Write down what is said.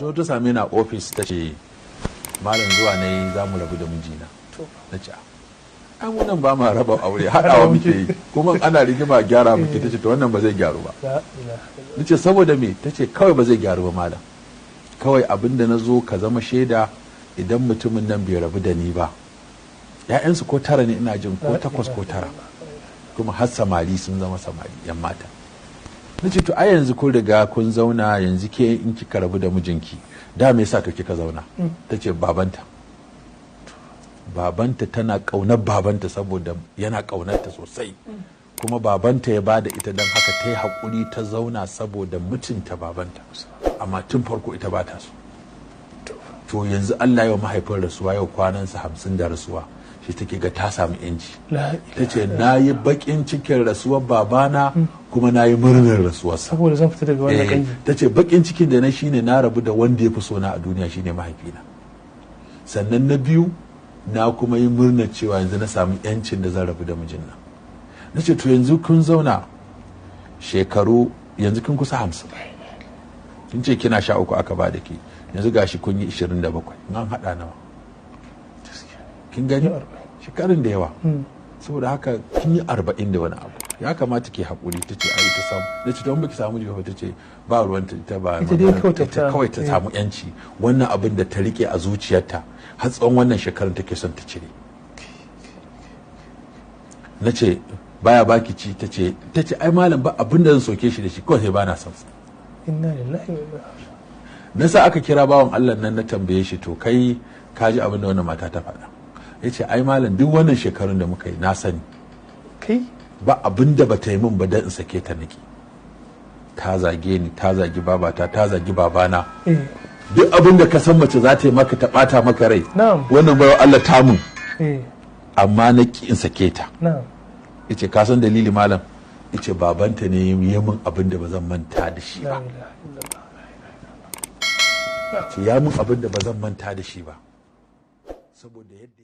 to ta same ni a ofis ta ce malam zuwa ne za mu rabu da mijina na ce an wannan ba ma raba aure haɗawa muke yi kuma ana rigima gyara muke ta ce to wannan ba zai gyaru ba na ce saboda me ta ce kawai ba zai gyaru ba malam kawai abinda na zo ka zama shaida idan mutumin nan bai rabu da ni ba ‘ya'yansu ko tara ne ina jin ko 8 ko 9 kuma har samari sun zama samari ‘yan mata na ce to a yanzu kun riga kun zauna yanzu ke in kika rabu da mijinki da me yasa to kika zauna ta ce babanta tana ƙaunar babanta saboda yana ƙaunarta sosai kuma babanta ya bada ita don haka ta yi haƙuri ta zauna saboda mutunta babanta amma tun farko ita ba ta so to yanzu Allah yau mahaifin rasuwa yau kwanansa 50 da rasuwa shi take ga ta samu yanci ta ce na yi bakin cikin rasuwar babana kuma na yi murnar rasuwarsa saboda zan fita daga wannan kangi ta ce bakin cikin da na shine na rabu da wanda ya fi so na a duniya shine mahaifina sannan na biyu na kuma yi murnar cewa yanzu na samu yancin da zan rabu da mijin nan na ce to yanzu kun zauna shekaru yanzu kun kusa 50 kin ce kina 13 aka ba da ke yanzu gashi kun yi 27 nan hada nawa kin gani shekarun da yawa saboda haka kin yi 40 da wani abu ya kamata ke haƙuri ta ce ai ta samu na ce don baki samu jifa ta ce ba ruwan ta ba ita kawai ta samu yanci wannan abin da ta rike a zuciyarta har tsawon wannan shekarun take son ta cire na ce baya baki ci ta ce ai malam ba abin da zan soke shi da shi kawai sai ba na son sa inna lillahi wa inna ilaihi na sa aka kira bawan Allah nan na tambaye shi to kai ka ji abin da wannan mata ta faɗa ya ce ai malam duk wannan shekarun da muka yi na sani kai ba abin da ba ta yi min ba dan in sake ta naki ta zage ni ta zagi babata ta zagi babana duk abin da ka san mace za ta yi maka ta bata maka rai wannan bayan Allah ta mun amma na ki in sake ta yace ka san dalili malam yace babanta ne ya min abin da ba zan manta da shi ba ya mun abin da ba zan manta da shi ba saboda yadda